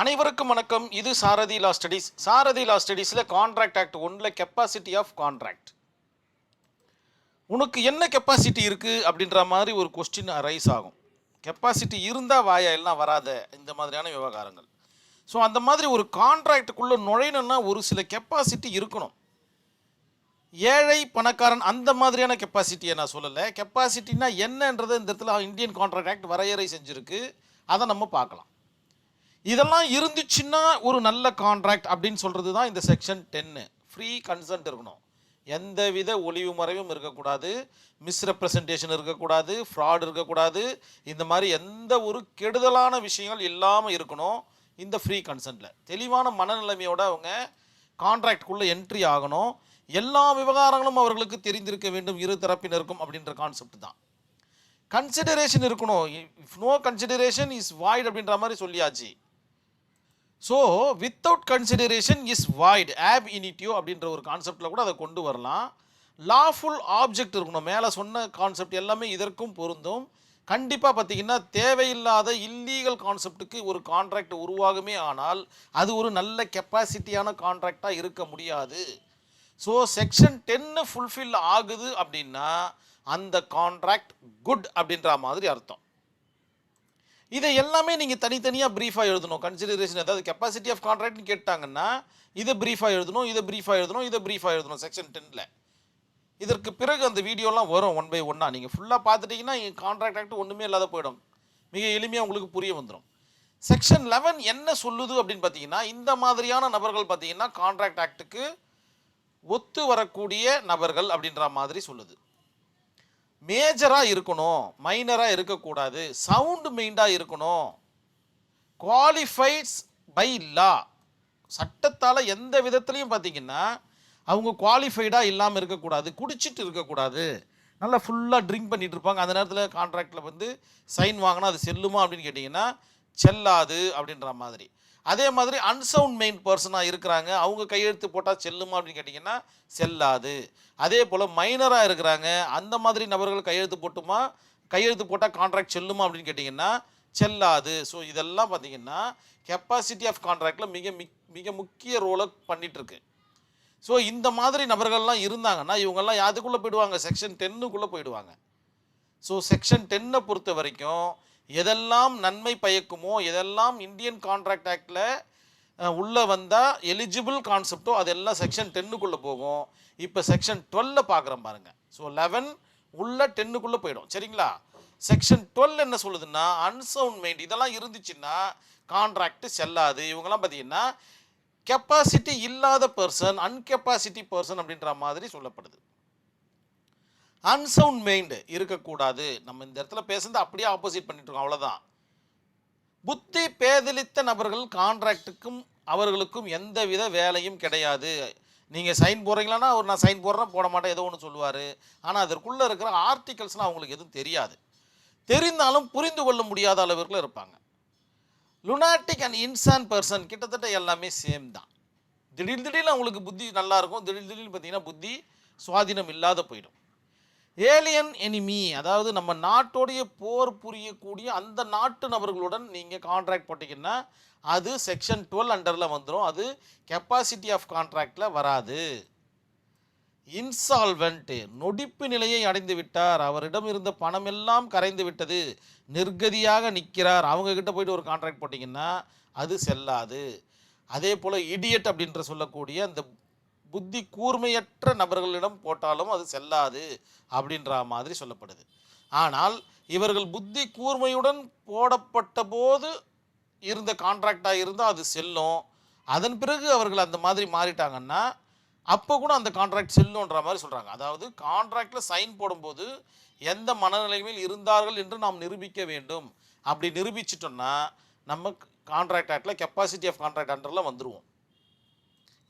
அனைவருக்கும் வணக்கம். இது Sarathi law studies. Sarathi law ஸ்டடீஸில் contract act 1 capacity of contract. உனக்கு என்ன கெப்பாசிட்டி இருக்குது அப்படின்ற மாதிரி ஒரு கொஸ்டின் ரைஸ் ஆகும். கெப்பாசிட்டி இருந்தால் வாயா எல்லாம் வராத இந்த மாதிரியான விவகாரங்கள். ஸோ அந்த மாதிரி ஒரு கான்ட்ராக்டுக்குள்ளே நுழையணுன்னா ஒரு சில கெப்பாசிட்டி இருக்கணும். ஏழை பணக்காரன் அந்த மாதிரியான கெப்பாசிட்டியை நான் சொல்லலை. கெப்பாசிட்டினா என்னன்றதை இந்த இடத்துல இந்தியன் கான்ட்ராக்ட் ஆக்ட் வரையறை செஞ்சுருக்கு. அதை நம்ம பார்க்கலாம். இதெல்லாம் இருந்துச்சுன்னா ஒரு நல்ல கான்ட்ராக்ட் அப்படின்னு சொல்கிறது தான் இந்த செக்ஷன் 10. ஃப்ரீ கன்சென்ட் இருக்கணும், எந்தவித ஒளிவு மறைவும் இருக்கக்கூடாது, மிஸ்ரெப்ரசன்டேஷன் இருக்கக்கூடாது, ஃப்ராட் இருக்கக்கூடாது, இந்த மாதிரி எந்த ஒரு கெடுதலான விஷயங்கள் இல்லாமல் இருக்கணும். இந்த ஃப்ரீ கன்சென்ட்டில் தெளிவான மனநிலைமையோடு அவங்க கான்ட்ராக்டுக்குள்ளே என்ட்ரி ஆகணும். எல்லா விவகாரங்களும் அவர்களுக்கு தெரிந்திருக்க வேண்டும் இரு தரப்பினருக்கும் அப்படின்ற கான்செப்ட் தான். கன்சிடரேஷன் இருக்கணும். If no consideration is void அப்படின்ற மாதிரி சொல்லியாச்சு. So without consideration is void ab initio அப்படின்ற ஒரு கான்செப்டில் கூட அதை கொண்டு வரலாம். லாஃபுல் ஆப்ஜெக்ட் இருக்கணும். மேலே சொன்ன கான்செப்ட் எல்லாமே இதற்கும் பொருந்தும். கண்டிப்பாக பார்த்தீங்கன்னா தேவையில்லாத இல்லீகல் கான்செப்டுக்கு ஒரு கான்ட்ராக்ட் உருவாகுமே ஆனால் அது ஒரு நல்ல கெப்பாசிட்டியான கான்ட்ராக்டாக இருக்க முடியாது. ஸோ செக்ஷன் 10 ஃபுல்ஃபில் ஆகுது அப்படின்னா அந்த கான்ட்ராக்ட் குட் அப்படின்ற மாதிரி அர்த்தம். இதை எல்லாமே நீங்கள் தனித்தனியாக ப்ரீஃபாக எழுதணும். கன்சிடரேஷன் அதாவது கெப்பாசிட்டி ஆஃப் கான்ட்ராக்ட்னு கேட்டாங்கன்னா இதை ப்ரீஃபாக எழுதணும், இதை ப்ரீஃபாக எழுதணும், இதை ப்ரீஃபாக எழுதணும் செக்ஷன் 10. இதற்கு பிறகு அந்த வீடியோலாம் வரும் 1 by 1. நீங்கள் ஃபுல்லாக பார்த்துட்டிங்கன்னா கான்ட்ராக்ட் ஆக்ட் ஒன்றுமே இல்லாத போயிடும். மிக எளிமையாக உங்களுக்கு புரிய வந்துடும். செக்ஷன் 11 என்ன சொல்லுது அப்படின்னு பார்த்தீங்கன்னா இந்த மாதிரியான நபர்கள் பார்த்தீங்கன்னா கான்ட்ராக்ட் ஆக்டுக்கு ஒத்து வரக்கூடிய நபர்கள் அப்படின்ற மாதிரி சொல்லுது. மேஜராக இருக்கணும், மைனராக இருக்கக்கூடாது, சவுண்டு மெயின்டாக இருக்கணும், குவாலிஃபைட்ஸ் பை லா சட்டத்தால் எந்த விதத்துலையும் பார்த்தீங்கன்னா அவங்க குவாலிஃபைடாக இல்லாமல் இருக்கக்கூடாது, குடிச்சிட்டு இருக்கக்கூடாது, நல்லா ஃபுல்லாக ட்ரிங்க் பண்ணிகிட்டு இருப்பாங்க. அந்த நேரத்தில் கான்ட்ராக்டில் வந்து சைன் வாங்கினா அது செல்லுமா அப்படின்னு கேட்டிங்கன்னா செல்லாது அப்படின்ற மாதிரி. அதே மாதிரி அன்சவுண்ட் மெயின் பர்சனாக இருக்கிறாங்க, அவங்க கையெழுத்து போட்டால் செல்லுமா அப்படின்னு கேட்டிங்கன்னா செல்லாது. அதே போல் மைனராக இருக்கிறாங்க, அந்த மாதிரி நபர்கள் கையெழுத்து போட்டால் கான்ட்ராக்ட் செல்லுமா அப்படின்னு கேட்டிங்கன்னா செல்லாது. ஸோ இதெல்லாம் பார்த்திங்கன்னா கெப்பாசிட்டி ஆஃப் கான்ட்ராக்டில் மிக முக்கிய ரோலை பண்ணிகிட்ருக்கு. ஸோ இந்த மாதிரி நபர்கள்லாம் இருந்தாங்கன்னா இவங்கெல்லாம் யாருக்குள்ளே போயிடுவாங்க, செக்ஷன் 10க்குள்ளே போயிடுவாங்க. ஸோ செக்ஷன் 10 பொறுத்த வரைக்கும் எதெல்லாம் நன்மை பயக்குமோ, எதெல்லாம் இந்தியன் கான்ட்ராக்ட் ஆக்டில் உள்ளே வந்தால் எலிஜிபிள் கான்செப்டோ அதெல்லாம் செக்ஷன் 10க்குள்ளே போகும். இப்போ செக்ஷன் 12 பார்க்குறோம் பாருங்கள். ஸோ 11 உள்ள 10க்குள்ளே போயிடும். சரிங்களா? செக்ஷன் 12 என்ன சொல்லுதுன்னா அன்சவுண்ட் மைண்ட் இதெல்லாம் இருந்துச்சுன்னா கான்ட்ராக்ட் செல்லாது. இவங்கெல்லாம் பார்த்தீங்கன்னா கெப்பாசிட்டி இல்லாத பர்சன், அன்கெப்பாசிட்டி பர்சன் அப்படின்ற மாதிரி சொல்லப்படுது. அன்சவுண்ட் மைண்ட் இருக்கக்கூடாது. நம்ம இந்த இடத்துல பேசுறது அப்படியே ஆப்போசிட் பண்ணிட்டு இருக்கோம், அவ்வளோதான். புத்தி பேதலித்த நபர்கள் கான்ட்ராக்டுக்கும் அவர்களுக்கும் எந்தவித வேலையும் கிடையாது. நீங்கள் சைன் போடுறீங்களான்னா அவர் நான் சைன் போடுறேன் போட மாட்டேன் ஏதோ ஒன்று சொல்லுவார். ஆனால் அதற்குள்ளே இருக்கிற ஆர்டிகல்ஸ்லாம் அவங்களுக்கு எதுவும் தெரியாது. தெரிந்தாலும் புரிந்து கொள்ள முடியாத அளவிற்குள்ள இருப்பாங்க. லுனாட்டிக் அண்ட் இன்சான் பர்சன் கிட்டத்தட்ட எல்லாமே சேம் தான். திடீர்னு அவங்களுக்கு புத்தி நல்லா இருக்கும், திடீர்னு பார்த்தீங்கன்னா புத்தி சுவாதீனம் இல்லாத போயிடும். ஏலியன் எனிமி அதாவது நம்ம நாட்டோடைய போர் புரியக்கூடிய அந்த நாட்டு நபர்களுடன் நீங்கள் கான்ட்ராக்ட் போட்டிங்கன்னா அது செக்ஷன் 12 அண்டரில் வந்துடும். அது கெப்பாசிட்டி ஆஃப் கான்ட்ராக்டில் வராது. இன்சால்வெண்ட் நொடிப்பு நிலையை அடைந்து விட்டார், அவரிடம் இருந்த பணம் எல்லாம் கரைந்து விட்டது, நிர்கதியாக நிற்கிறார், அவங்கக்கிட்ட போய்ட்டு ஒரு கான்ட்ராக்ட் போட்டிங்கன்னா அது செல்லாது. அதே போல் இடியட் அப்படின்ற சொல்லக்கூடிய அந்த புத்தி கூர்மையற்ற நபர்களிடம் போட்டாலும் அது செல்லாது அப்படின்ற மாதிரி சொல்லப்படுது. ஆனால் இவர்கள் புத்தி கூர்மையுடன் போடப்பட்ட போது இருந்த கான்ட்ராக்டாக இருந்தால் அது செல்லும். அதன் பிறகு அவர்கள் அந்த மாதிரி மாறிட்டாங்கன்னா அப்போ கூட அந்த கான்ட்ராக்ட் செல்லுன்ற மாதிரி சொல்கிறாங்க. அதாவது கான்ட்ராக்டில் சைன் போடும்போது எந்த மனநிலைமையில் இருந்தார்கள் என்று நாம் நிரூபிக்க வேண்டும். அப்படி நிரூபிச்சிட்டோம்னா நம்ம கான்ட்ராக்ட் ஆக்டில் கெப்பாசிட்டி ஆஃப் கான்ட்ராக்ட் அண்டரில் வந்துடுவோம்.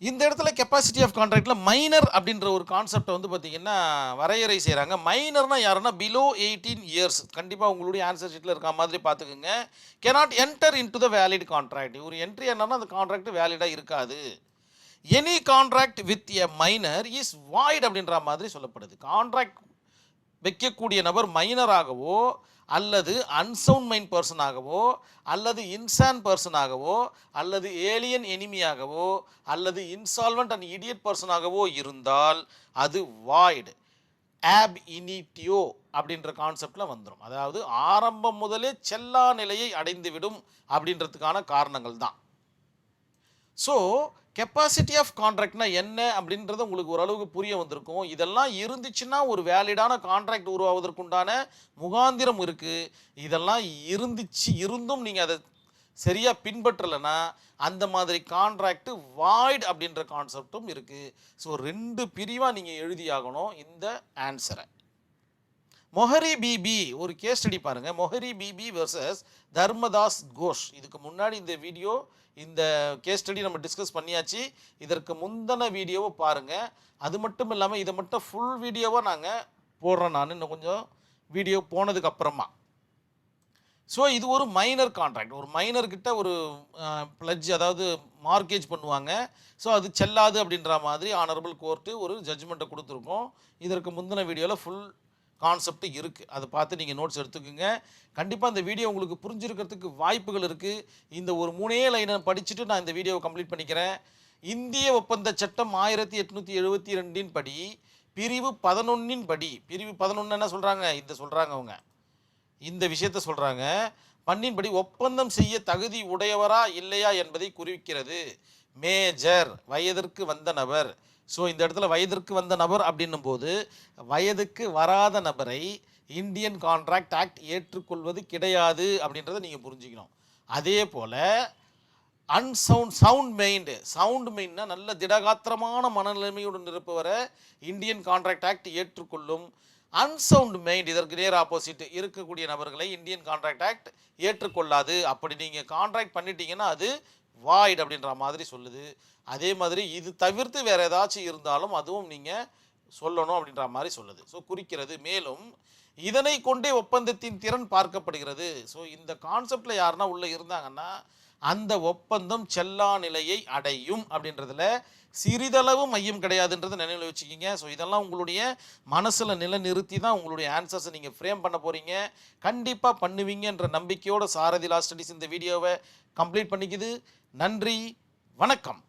இந்த இடத்துல கெப்பாசிட்டி ஆஃப் கான்ட்ராக்டில் மைனர் அப்படின்ற ஒரு கான்செப்டை வந்து பார்த்திங்கன்னா வரையறை செய்கிறாங்க. மைனர்னால் யாருன்னா பிலோ 18 இயர்ஸ். கண்டிப்பாக உங்களுடைய ஆன்சர் ஷீட்டில் இருக்க மாதிரி பார்த்துக்குங்க. Cannot enter into the valid contract. ஒரு என்ட்ரி என்னன்னா அந்த கான்ட்ராக்ட் வேலிடாக இருக்காது. Any contract with a minor is void அப்படின்ற மாதிரி சொல்லப்படுது. கான்ட்ராக்ட் வைக்கக்கூடிய நபர் மைனராகவோ அல்லது அன்சவுண்ட் மைண்ட் பர்சனாகவோ அல்லது இன்சான் பர்சனாகவோ அல்லது ஏலியன் எனிமியாகவோ அல்லது இன்சால்வெண்ட் அண்ட் இடியட் பர்சனாகவோ இருந்தால் அது வாய்டு ஆப் இனிட்டியோ அப்படின்ற கான்செப்டில் வந்துடும். அதாவது ஆரம்பம் முதலே செல்லா நிலையை அடைந்துவிடும் அப்படின்றதுக்கான காரணங்கள் தான். ஸோ கெப்பாசிட்டி ஆஃப் கான்ட்ராக்ட்னா என்ன அப்படின்றது உங்களுக்கு ஓரளவுக்கு புரிய வந்திருக்கும். இதெல்லாம் இருந்துச்சுன்னா ஒரு வேலிடான கான்ட்ராக்ட் உருவாவதற்குண்டான முகாந்திரம் இருக்குது. இதெல்லாம் இருந்தும் நீங்கள் அதை சரியாக பின்பற்றலைன்னா அந்த மாதிரி கான்ட்ராக்ட் வாய்ட் அப்படின்ற கான்செப்டும் இருக்குது. ஸோ 2 பிரிவாக நீங்கள் எழுதியாகணும் இந்த ஆன்சரை. மொஹரி பிபி ஒரு கேஸ் ஸ்டடி பாருங்கள். மொஹரி பிபி வெர்சஸ் தர்மதாஸ் கோஷ். இதுக்கு முன்னாடி இந்த கேஸ் ஸ்டடி நம்ம டிஸ்கஸ் பண்ணியாச்சு. இதற்கு முந்தின வீடியோவை பாருங்கள். அது மட்டும் இல்லாமல் இதை மட்டும் ஃபுல் வீடியோவாக நாங்கள் போடுறேன் நான் இன்னும் கொஞ்சம் வீடியோ போனதுக்கு அப்புறமா. ஸோ இது ஒரு மைனர் கான்ட்ராக்ட். ஒரு மைனர்கிட்ட ஒரு பிளட்ஜ் அதாவது மார்க்கேஜ் பண்ணுவாங்க. ஸோ அது செல்லாது அப்படின்ற மாதிரி ஆனரபிள் கோர்ட்டு ஒரு ஜட்ஜ்மெண்ட்டை கொடுத்துருக்கோம். இதற்கு முந்தின வீடியோவில் ஃபுல் கான்செப்ட் இருக்குது. அதை பார்த்து நீங்கள் நோட்ஸ் எடுத்துக்கோங்க. கண்டிப்பாக இந்த வீடியோ உங்களுக்கு புரிஞ்சிருக்கிறதுக்கு வாய்ப்புகள் இருக்குது. இந்த ஒரு 3 லைனை படிச்சுட்டு நான் இந்த வீடியோவை கம்ப்ளீட் பண்ணிக்கிறேன். இந்திய ஒப்பந்த சட்டம் 1872 படி பிரிவு 11 படி, பிரிவு 11 என்ன சொல்கிறாங்க, அவங்க இந்த விஷயத்தை சொல்கிறாங்க. படி ஒப்பந்தம் செய்ய தகுதி உடையவரா இல்லையா என்பதை குறிக்கிறது. மேஜர் வயதிற்கு வந்த நபர். ஸோ இந்த இடத்துல வயதிற்கு வந்த நபர் அப்படின்னும் போது வயதுக்கு வராத நபரை இந்தியன் கான்ட்ராக்ட் ஆக்ட் ஏற்றுக்கொள்வது கிடையாது அப்படின்றத நீங்கள் புரிஞ்சுக்கணும். அதே போல் சவுண்ட் மைண்ட்னா நல்ல திடகாத்திரமான மனநிலைமையுடன் இருப்பவரை இந்தியன் கான்ட்ராக்ட் ஆக்ட் ஏற்றுக்கொள்ளும். அன்சவுண்ட் மைண்ட் இதற்கு நேர் ஆப்போசிட் இருக்கக்கூடிய நபர்களை இந்தியன் கான்ட்ராக்ட் ஆக்ட் ஏற்றுக்கொள்ளாது. அப்படி நீங்கள் கான்ட்ராக்ட் பண்ணிட்டீங்கன்னா அது வாய்ட் அப்படின்ற மாதிரி சொல்லுது. அதே மாதிரி இது தவிர்த்து வேறு ஏதாச்சும் இருந்தாலும் அதுவும் நீங்கள் சொல்லணும் அப்படின்ற மாதிரி சொல்லுது. ஸோ குறிக்கிறது. மேலும் இதனை கொண்டே ஒப்பந்தத்தின் திறன் பார்க்கப்படுகிறது. ஸோ இந்த கான்செப்டில் யாருன்னா உள்ளே இருந்தாங்கன்னா அந்த ஒப்பந்தம் செல்லா நிலையை அடையும் அப்படின்றதுல சிறிதளவு மையம் கிடையாதுன்றதை நினைவில் வச்சுக்கிங்க. ஸோ இதெல்லாம் உங்களுடைய மனசில் நிலைநிறுத்தி தான் உங்களுடைய ஆன்சர்ஸை நீங்கள் ஃப்ரேம் பண்ண போகிறீங்க. கண்டிப்பாக பண்ணுவீங்கன்ற நம்பிக்கையோட சாரதி லா ஸ்டடீஸ் இந்த வீடியோவை கம்ப்ளீட் பண்ணிக்குது. நன்றி, வணக்கம்.